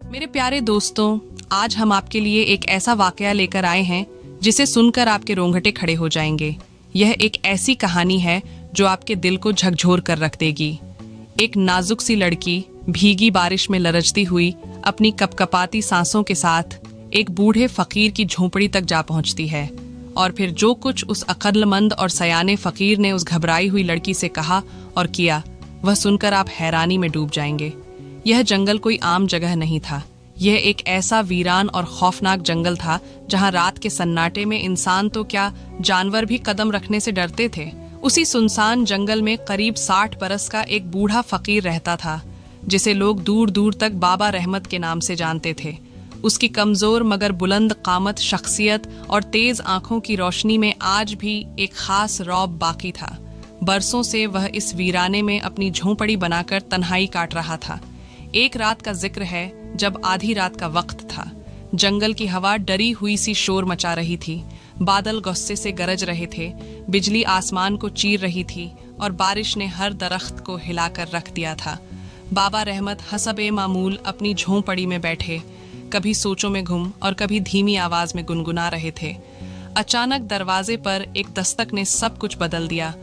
मेरे प्यारे दोस्तों, आज हम आपके लिए एक ऐसा वाकया लेकर आए हैं जिसे सुनकर आपके रोंगटे खड़े हो जाएंगे। यह एक ऐसी कहानी है जो आपके दिल को झकझोर कर रख देगी। एक नाजुक सी लड़की भीगी बारिश में लरजती हुई अपनी कपकपाती सांसों के साथ एक बूढ़े फकीर की झोपड़ी तक जा पहुंचती है, और फिर जो कुछ उस अक्लमंद और सयाने फकीर ने उस घबराई हुई लड़की से कहा और किया, वह सुनकर आप हैरानी में डूब जाएंगे। यह जंगल कोई आम जगह नहीं था। यह एक ऐसा वीरान और खौफनाक जंगल था जहां रात के सन्नाटे में इंसान तो क्या, जानवर भी कदम रखने से डरते थे। उसी सुनसान जंगल में करीब 60 बरस का एक बूढ़ा फकीर रहता था, जिसे लोग दूर दूर तक बाबा रहमत के नाम से जानते थे। उसकी कमजोर मगर बुलंद कामत, शख्सियत और तेज आंखों की रोशनी में आज भी एक खास रौब बाकी था। बरसों से वह इस वीराने में अपनी झोंपड़ी बनाकर तन्हाई काट रहा था। एक रात का जिक्र है जब आधी रात का वक्त था। जंगल की हवा डरी हुई सी शोर मचा रही थी, बादल गुस्से से गरज रहे थे, बिजली आसमान को चीर रही थी और बारिश ने हर दरख्त को हिलाकर रख दिया था। बाबा रहमत हसबे मामूल अपनी झोंपड़ी में बैठे, कभी सोचों में गुम और कभी धीमी आवाज में गुनगुना रहे थे। अचानक दरवाजे पर एक दस्तक ने सब कुछ बदल दिया।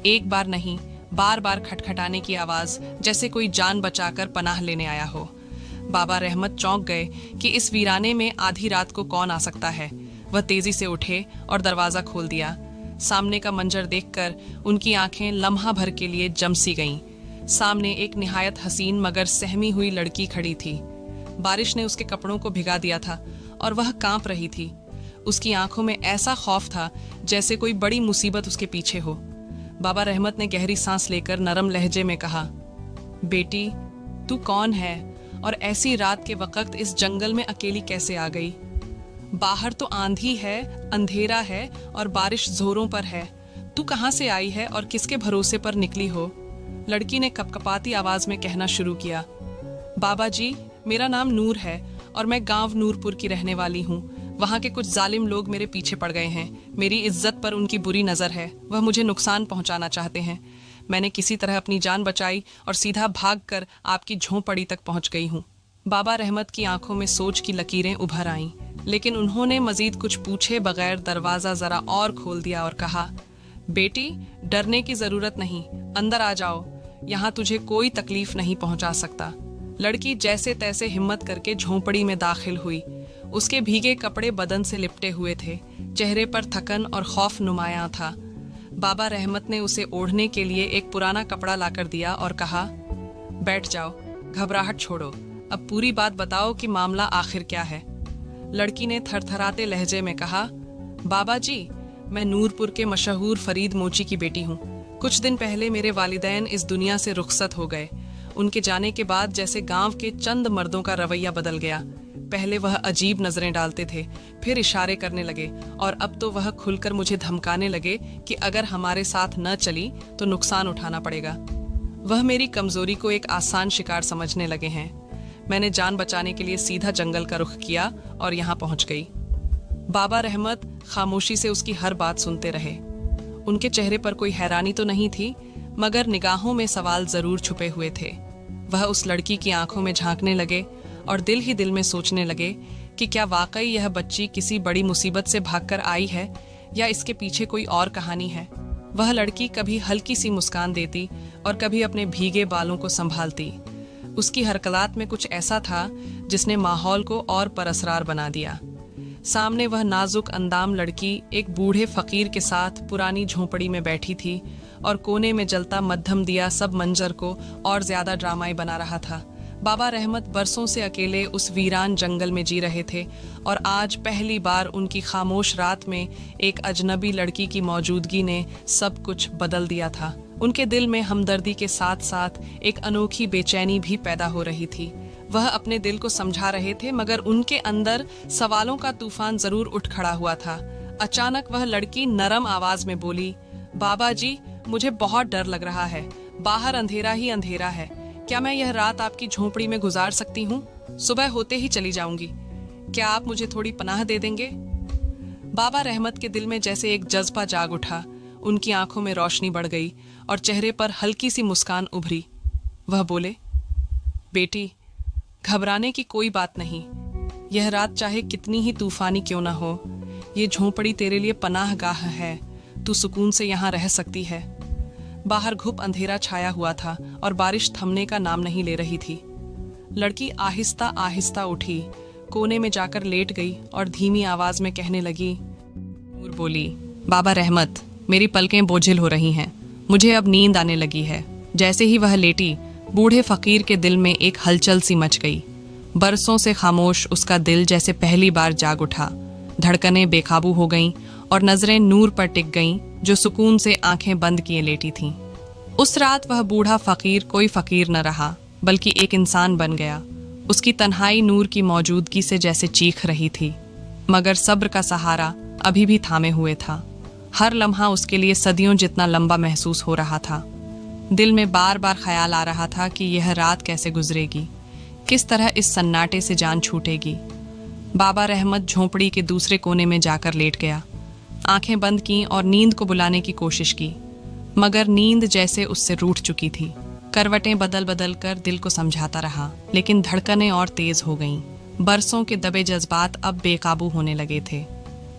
एक बार नहीं, बार बार खटखटाने की आवाज, जैसे कोई जान बचाकर पनाह लेने आया हो। बाबा रहमत चौंक गए कि इस वीराने में आधी रात को कौन आ सकता है। वह तेजी से उठे और दरवाजा खोल दिया। सामने का मंजर देखकर उनकी आंखें लम्हा भर के लिए जम सी गईं। सामने एक निहायत हसीन मगर सहमी हुई लड़की खड़ी थी। बारिश ने उसके कपड़ों को भिगा दिया था और वह कांप रही थी। उसकी आंखों में ऐसा खौफ था जैसे कोई बड़ी मुसीबत उसके पीछे हो। बाबा रहमत ने गहरी सांस लेकर नरम लहजे में कहा, बेटी, तू कौन है और ऐसी रात के वक्त इस जंगल में अकेली कैसे आ गई? बाहर तो आंधी है, अंधेरा है और बारिश जोरों पर है। तू कहाँ से आई है और किसके भरोसे पर निकली हो? लड़की ने कपकपाती आवाज में कहना शुरू किया, बाबा जी, मेरा नाम नूर है और मैं गांव नूरपुर की रहने वाली हूँ। वहाँ के कुछ जालिम लोग मेरे पीछे पड़ गए हैं। मेरी इज्जत पर उनकी बुरी नज़र है। वह मुझे नुकसान पहुँचाना चाहते हैं। मैंने किसी तरह अपनी जान बचाई और सीधा भागकर आपकी झोंपड़ी तक पहुँच गई हूँ। बाबा रहमत की आंखों में सोच की लकीरें उभर आईं, लेकिन उन्होंने मजीद कुछ पूछे बगैर दरवाज़ा ज़रा और खोल दिया और कहा, बेटी, डरने की ज़रूरत नहीं, अंदर आ जाओ। यहाँ तुझे कोई तकलीफ नहीं पहुँचा सकता। लड़की जैसे तैसे हिम्मत करके झोंपड़ी में दाखिल हुई। उसके भीगे कपड़े बदन से लिपटे हुए थे, चेहरे पर थकन और खौफ नुमायां था। बाबा रहमत ने उसे ओढ़ने के लिए एक पुराना कपड़ा लाकर दिया और कहा, बैठ जाओ, घबराहट छोड़ो, अब पूरी बात बताओ कि मामला आखिर क्या है। लड़की ने थरथराते लहजे में कहा, बाबा जी, मैं नूरपुर के मशहूर फरीद मोची की बेटी हूँ। कुछ दिन पहले मेरे वालिदैन इस दुनिया से रुखसत हो गए। उनके जाने के बाद जैसे गांव के चंद मर्दों का रवैया बदल गया। पहले वह अजीब नजरें डालते थे, फिर इशारे करने लगे और अब तो वह खुलकर मुझे धमकाने लगे कि अगर हमारे साथ न चली तो नुकसान उठाना पड़ेगा। वह मेरी कमजोरी को एक आसान शिकार समझने लगे हैं। मैंने जान बचाने के लिए सीधा जंगल का रुख किया और यहाँ पहुँच गई। बाबा रहमत खामोशी से उसकी हर बात सुनते रहे। उनके चेहरे पर कोई हैरानी तो नहीं थी, मगर निगाहों में सवाल जरूर छुपे हुए थे। वह उस लड़की की आंखों में झांकने लगे और दिल ही दिल में सोचने लगे कि क्या वाकई यह बच्ची किसी बड़ी मुसीबत से भागकर आई है या इसके पीछे कोई और कहानी है। वह लड़की कभी हल्की सी मुस्कान देती और कभी अपने भीगे बालों को संभालती। उसकी हरकत में कुछ ऐसा था जिसने माहौल को और परअसरार बना दिया। सामने वह नाजुक अंदाम लड़की एक बूढ़े फकीर के साथ पुरानी झोंपड़ी में बैठी थी और कोने में जलता मध्यम दिया सब मंजर को और ज्यादा ड्रामाई बना रहा था। बाबा रहमत बरसों से अकेले उस वीरान जंगल में जी रहे थे और आज पहली बार उनकी खामोश रात में एक अजनबी लड़की की मौजूदगी ने सब कुछ बदल दिया था। उनके दिल में हमदर्दी के साथ साथ एक अनोखी बेचैनी भी पैदा हो रही थी। वह अपने दिल को समझा रहे थे, मगर उनके अंदर सवालों का तूफान जरूर उठ खड़ा हुआ था। अचानक वह लड़की नरम आवाज में बोली, बाबा जी, मुझे बहुत डर लग रहा है। बाहर अंधेरा ही अंधेरा है। क्या मैं यह रात आपकी झोंपड़ी में गुजार सकती हूँ? सुबह होते ही चली जाऊंगी। क्या आप मुझे थोड़ी पनाह दे देंगे? बाबा रहमत के दिल में जैसे एक जज्बा जाग उठा। उनकी आंखों में रोशनी बढ़ गई और चेहरे पर हल्की सी मुस्कान उभरी। वह बोले, बेटी, घबराने की कोई बात नहीं। यह रात चाहे कितनी ही तूफानी क्यों ना हो, ये झोंपड़ी तेरे लिए पनाहगाह है। तू सुकून से यहाँ रह सकती है। बाहर घुप अंधेरा छाया हुआ था और बारिश थमने का नाम नहीं ले रही थी। लड़की आहिस्ता आहिस्ता उठी, कोने में जाकर लेट गई और धीमी आवाज में कहने लगी। नूर बोली, बाबा रहमत, मेरी पलकें बोझिल हो रही हैं, मुझे अब नींद आने लगी है। जैसे ही वह लेटी, बूढ़े फकीर के दिल में एक हलचल सी मच गई। बरसों से खामोश उसका दिल जैसे पहली बार जाग उठा। धड़कनें बेकाबू हो गईं और नजरें नूर पर टिक गईं, जो सुकून से आंखें बंद किए लेटी थीं। उस रात वह बूढ़ा फकीर कोई फकीर न रहा, बल्कि एक इंसान बन गया। उसकी तन्हाई नूर की मौजूदगी से जैसे चीख रही थी, मगर सब्र का सहारा अभी भी थामे हुए था। हर लम्हा उसके लिए सदियों जितना लंबा महसूस हो रहा था। दिल में बार बार ख्याल आ रहा था कि यह रात कैसे गुजरेगी, किस तरह इस सन्नाटे से जान छूटेगी। बाबा रहमत झोंपड़ी के दूसरे कोने में जाकर लेट गया। आंखें बंद की और नींद को बुलाने की कोशिश की, मगर नींद जैसे उससे रूठ चुकी थी। करवटें बदल बदल कर दिल को समझाता रहा, लेकिन धड़कनें और तेज हो गईं। बरसों के दबे जज्बात अब बेकाबू होने लगे थे।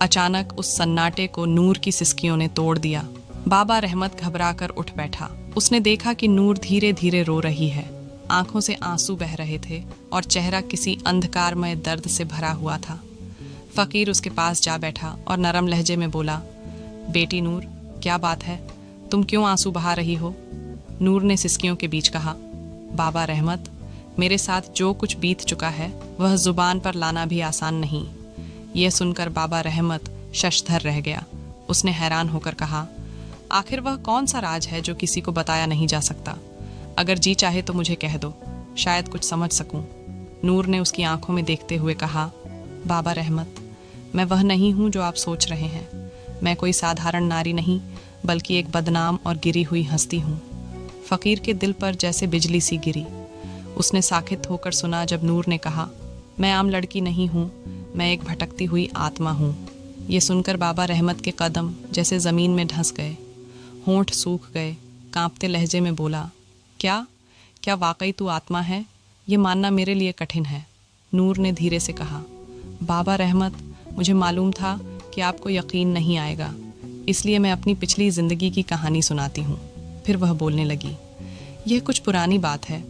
अचानक उस सन्नाटे को नूर की सिसकियों ने तोड़ दिया। बाबा रहमत घबराकर उठ बैठा। उसने देखा कि नूर धीरे धीरे रो रही है। आंखों से आंसू बह रहे थे और चेहरा किसी अंधकारमय दर्द से भरा हुआ था। फकीर उसके पास जा बैठा और नरम लहजे में बोला, बेटी नूर, क्या बात है? तुम क्यों आंसू बहा रही हो? नूर ने सिसकियों के बीच कहा, बाबा रहमत, मेरे साथ जो कुछ बीत चुका है वह जुबान पर लाना भी आसान नहीं। यह सुनकर बाबा रहमत शशधर रह गया। उसने हैरान होकर कहा, आखिर वह कौन सा राज है जो किसी को बताया नहीं जा सकता? अगर जी चाहे तो मुझे कह दो, शायद कुछ समझ सकूं। नूर ने उसकी आंखों में देखते हुए कहा, बाबा रहमत, मैं वह नहीं हूं जो आप सोच रहे हैं। मैं कोई साधारण नारी नहीं, बल्कि एक बदनाम और गिरी हुई हस्ती हूं। फकीर के दिल पर जैसे बिजली सी गिरी। उसने साकित होकर सुना जब नूर ने कहा, मैं आम लड़की नहीं हूं, मैं एक भटकती हुई आत्मा हूं। ये सुनकर बाबा रहमत के कदम जैसे ज़मीन में धंस गए। होंठ सूख गए। कांपते लहजे में बोला, क्या वाकई तू आत्मा है? ये मानना मेरे लिए कठिन है। नूर ने धीरे से कहा, बाबा रहमत, मुझे मालूम था कि आपको यकीन नहीं आएगा, इसलिए मैं अपनी पिछली ज़िंदगी की कहानी सुनाती हूँ। फिर वह बोलने लगी, यह कुछ पुरानी बात है।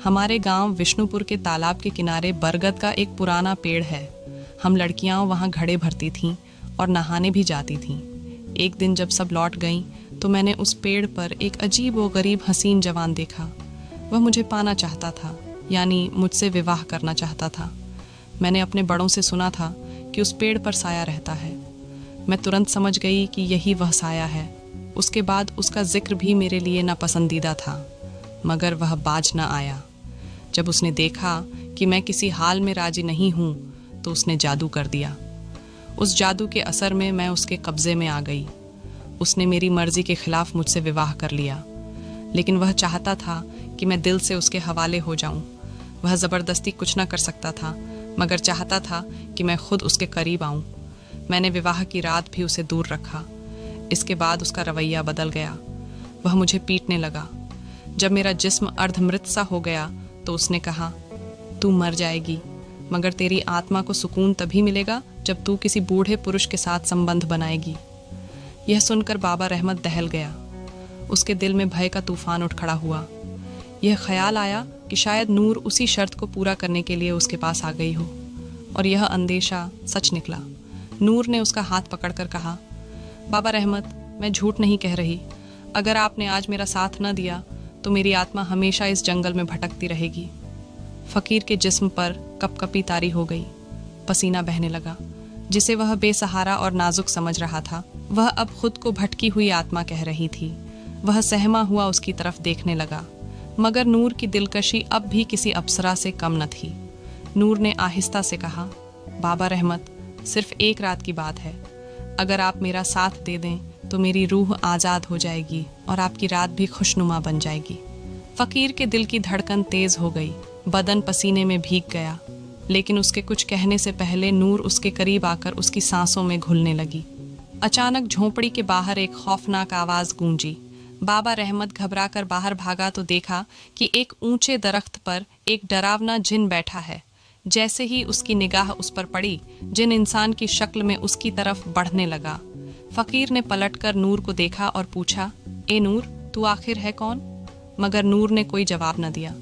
हमारे गांव विष्णुपुर के तालाब के किनारे बरगद का एक पुराना पेड़ है। हम लड़कियां वहां घड़े भरती थीं और नहाने भी जाती थीं। एक दिन जब सब लौट गईं तो मैंने उस पेड़ पर एक अजीब व गरीब हसीन जवान देखा। वह मुझे पाना चाहता था, यानी मुझसे विवाह करना चाहता था। मैंने अपने बड़ों से सुना था कि उस पेड़ पर साया रहता है। मैं तुरंत समझ गई कि यही वह साया है। उसके बाद उसका जिक्र भी मेरे लिए नापसंदीदा था, मगर वह बाज न आया। जब उसने देखा कि मैं किसी हाल में राजी नहीं हूँ, तो उसने जादू कर दिया। उस जादू के असर में मैं उसके कब्जे में आ गई। उसने मेरी मर्जी के खिलाफ मुझसे विवाह कर लिया, लेकिन वह चाहता था कि मैं दिल से उसके हवाले हो जाऊं। वह ज़बरदस्ती कुछ न कर सकता था, मगर चाहता था कि मैं खुद उसके करीब आऊं। मैंने विवाह की रात भी उसे दूर रखा। इसके बाद उसका रवैया बदल गया। वह मुझे पीटने लगा। जब मेरा जिस्म अर्धमृत सा हो गया तो उसने कहा, तू मर जाएगी, मगर तेरी आत्मा को सुकून तभी मिलेगा जब तू किसी बूढ़े पुरुष के साथ संबंध बनाएगी। यह सुनकर बाबा रहमत दहल गया। उसके दिल में भय का तूफान उठ खड़ा हुआ। यह ख्याल आया कि शायद नूर उसी शर्त को पूरा करने के लिए उसके पास आ गई हो, और यह अंदेशा सच निकला। नूर ने उसका हाथ पकड़कर कहा, बाबा रहमत, मैं झूठ नहीं कह रही। अगर आपने आज मेरा साथ न दिया तो मेरी आत्मा हमेशा इस जंगल में भटकती रहेगी। फकीर के जिस्म पर कपकपी तारी हो गई। पसीना बहने लगा। जिसे वह बेसहारा और नाजुक समझ रहा था, वह अब खुद को भटकी हुई आत्मा कह रही थी। वह सहमा हुआ उसकी तरफ देखने लगा, मगर नूर की दिलकशी अब भी किसी अप्सरा से कम न थी। नूर ने आहिस्ता से कहा, बाबा रहमत, सिर्फ एक रात की बात है। अगर आप मेरा साथ दे दें तो मेरी रूह आज़ाद हो जाएगी और आपकी रात भी खुशनुमा बन जाएगी। फकीर के दिल की धड़कन तेज हो गई। बदन पसीने में भीग गया, लेकिन उसके कुछ कहने से पहले नूर उसके करीब आकर उसकी सांसों में घुलने लगी। अचानक झोंपड़ी के बाहर एक खौफनाक आवाज़ गूंजी। बाबा रहमत घबरा कर बाहर भागा तो देखा कि एक ऊंचे दरख्त पर एक डरावना जिन बैठा है। जैसे ही उसकी निगाह उस पर पड़ी, जिन इंसान की शक्ल में उसकी तरफ बढ़ने लगा। फकीर ने पलटकर नूर को देखा और पूछा, ए नूर, तू आखिर है कौन? मगर नूर ने कोई जवाब न दिया।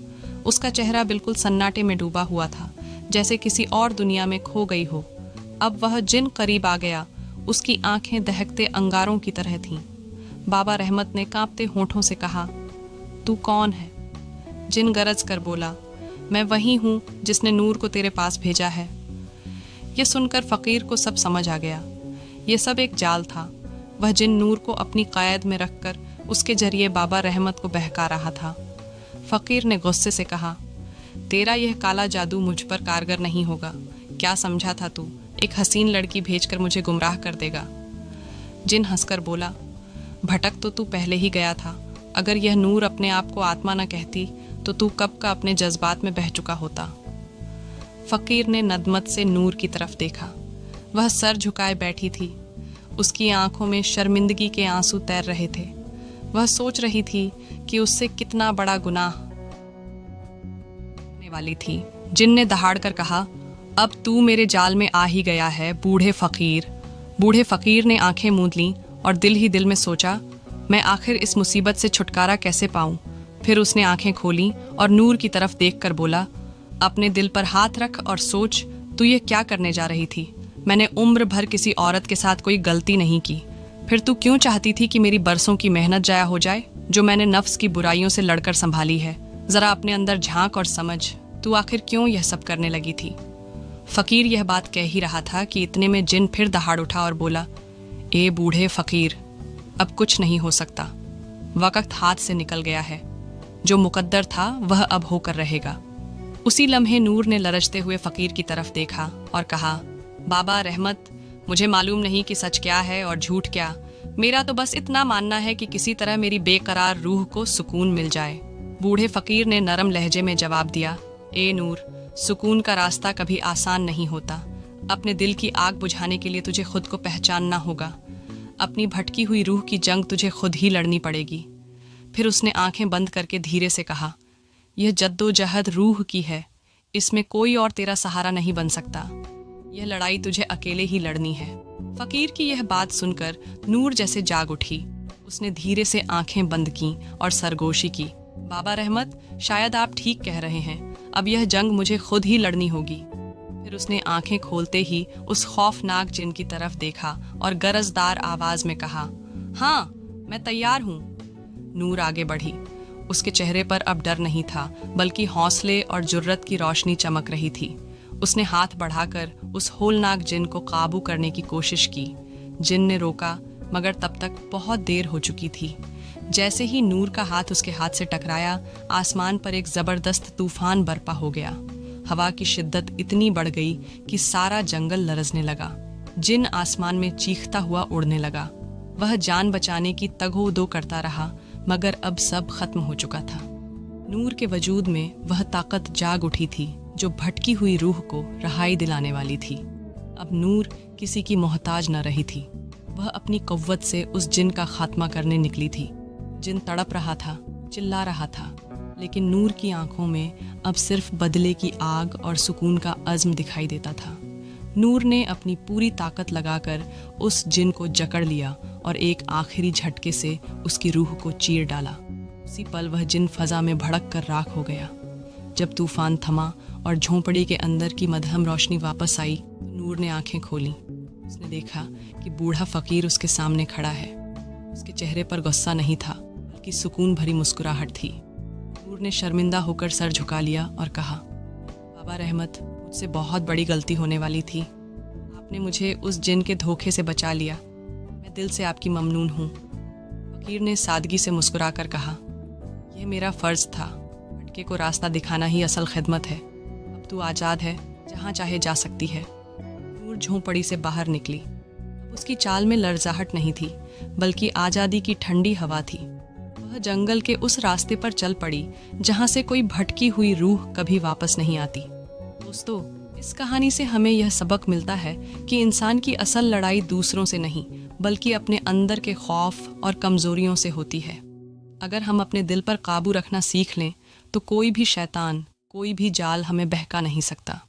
उसका चेहरा बिल्कुल सन्नाटे में डूबा हुआ था, जैसे किसी और दुनिया में खो गई हो। अब वह जिन करीब आ गया, उसकी आंखें दहकते अंगारों की तरह थीं। बाबा रहमत ने कांपते होठों से कहा, तू कौन है? जिन गरज कर बोला, मैं वही हूँ जिसने नूर को तेरे पास भेजा है। यह सुनकर फकीर को सब समझ आ गया। यह सब एक जाल था। वह जिन नूर को अपनी कैद में रखकर उसके जरिए बाबा रहमत को बहका रहा था। फकीर ने गुस्से से कहा, तेरा यह काला जादू मुझ पर कारगर नहीं होगा। क्या समझा था तू? एक हसीन लड़की भेजकर मुझे गुमराह कर देगा? जिन हंसकर बोला, भटक तो तू पहले ही गया था। अगर यह नूर अपने आप को आत्मा न कहती तो तू कब का अपने जज्बात में बह चुका होता। फकीर ने नदमत से नूर की तरफ देखा। वह सर झुकाए बैठी थी। उसकी आंखों में शर्मिंदगी के आंसू तैर रहे थे। वह सोच रही थी कि उससे कितना बड़ा गुनाह होने वाली थी। जिन ने दहाड़ कर कहा, अब तू मेरे जाल में आ ही गया है बूढ़े फकीर। बूढ़े फकीर ने आंखें मूंद लीं और दिल ही दिल में सोचा, मैं आखिर इस मुसीबत से छुटकारा कैसे पाऊं। फिर उसने आंखें खोलीं और नूर की तरफ देखकर बोला, अपने दिल पर हाथ रख और सोच, तू ये क्या करने जा रही थी? मैंने उम्र भर किसी औरत के साथ कोई गलती नहीं की। फिर तू क्यों चाहती थी कि मेरी बरसों की मेहनत जाया हो जाए, जो मैंने नफ्स की बुराइयों से लड़कर संभाली है? जरा अपने अंदर झांक और समझ, तू आखिर क्यों यह सब करने लगी थी? फकीर यह बात कह ही रहा था कि इतने में जिन फिर दहाड़ उठा और बोला, ए बूढ़े फकीर, अब कुछ नहीं हो सकता। वक्त हाथ से निकल गया है। जो मुकद्दर था वह अब होकर रहेगा। उसी लम्हे नूर ने लरजते हुए फकीर की तरफ देखा और कहा, बाबा रहमत, मुझे मालूम नहीं कि सच क्या है और झूठ क्या। मेरा तो बस इतना मानना है कि किसी तरह मेरी बेकरार रूह को सुकून मिल जाए। बूढ़े फकीर ने नरम लहजे में जवाब दिया, ए नूर, सुकून का रास्ता कभी आसान नहीं होता। अपने दिल की आग बुझाने के लिए तुझे खुद को पहचानना होगा। अपनी भटकी हुई रूह की जंग तुझे खुद ही लड़नी पड़ेगी। फिर उसने आंखें बंद करके धीरे से कहा, यह जद्दोजहद रूह की है। इसमें कोई और तेरा सहारा नहीं बन सकता। यह लड़ाई तुझे अकेले ही लड़नी है। फकीर की यह बात सुनकर नूर जैसे जाग उठी। उसने धीरे से आंखें बंद की और सरगोशी की, बाबा रहमत, शायद आप ठीक कह रहे हैं। अब यह जंग मुझे खुद ही लड़नी होगी। फिर उसने आंखें खोलते ही उस खौफनाक जिन की तरफ देखा और गरजदार आवाज में कहा, हाँ, मैं तैयार हूँ। नूर आगे बढ़ी। उसके चेहरे पर अब डर नहीं था, बल्कि हौसले और जुर्रत की रोशनी चमक रही थी। उसने हाथ बढ़ाकर उस होलनाक जिन को काबू करने की कोशिश की। जिन ने रोका, मगर तब तक बहुत देर हो चुकी थी। जैसे ही नूर का हाथ उसके हाथ से टकराया, आसमान पर एक जबरदस्त तूफान बरपा हो गया। हवा की शिद्दत इतनी बढ़ गई कि सारा जंगल लरजने लगा। जिन आसमान में चीखता हुआ उड़ने लगा। वह जान बचाने की तगो-दो करता रहा, मगर अब सब खत्म हो चुका था। नूर के वजूद में वह ताकत जाग उठी थी जो भटकी हुई रूह को रहाई दिलाने वाली थी। अब नूर किसी की मोहताज न रही थी। वह अपनी कव्वत से उस जिन का खात्मा करने निकली थी। जिन तड़प रहा था, चिल्ला रहा था, लेकिन नूर की आंखों में अब सिर्फ बदले की आग और सुकून का अज़्म दिखाई देता था। नूर ने अपनी पूरी ताकत लगाकर उस जिन को जकड़ लिया और एक आखिरी झटके से उसकी रूह को चीर डाला। उसी पल वह जिन फजा में भड़क कर राख हो गया। जब तूफान थमा और झोंपड़ी के अंदर की मध्यम रोशनी वापस आई, तो नूर ने आंखें खोली। उसने देखा कि बूढ़ा फकीर उसके सामने खड़ा है। उसके चेहरे पर गुस्सा नहीं था, बल्कि सुकून भरी मुस्कुराहट थी। नूर ने शर्मिंदा होकर सर झुका लिया और कहा, बाबा रहमत, मुझसे बहुत बड़ी गलती होने वाली थी। आपने मुझे उस जिन के धोखे से बचा लिया। मैं दिल से आपकी ममनून हूँ। फकीर ने सादगी से मुस्कुराकर कहा, यह मेरा फ़र्ज़ था। भटके को रास्ता दिखाना ही असल खिदमत है। अब तू आज़ाद है, जहाँ चाहे जा सकती है। नूर झोंपड़ी से बाहर निकली। अब उसकी चाल में लर्जाहट नहीं थी, बल्कि आज़ादी की ठंडी हवा थी। वह जंगल के उस रास्ते पर चल पड़ी जहाँ से कोई भटकी हुई रूह कभी वापस नहीं आती। दोस्तों, इस कहानी से हमें यह सबक मिलता है कि इंसान की असल लड़ाई दूसरों से नहीं, बल्कि अपने अंदर के खौफ और कमजोरियों से होती है। अगर हम अपने दिल पर काबू रखना सीख लें तो कोई भी शैतान, कोई भी जाल हमें बहका नहीं सकता।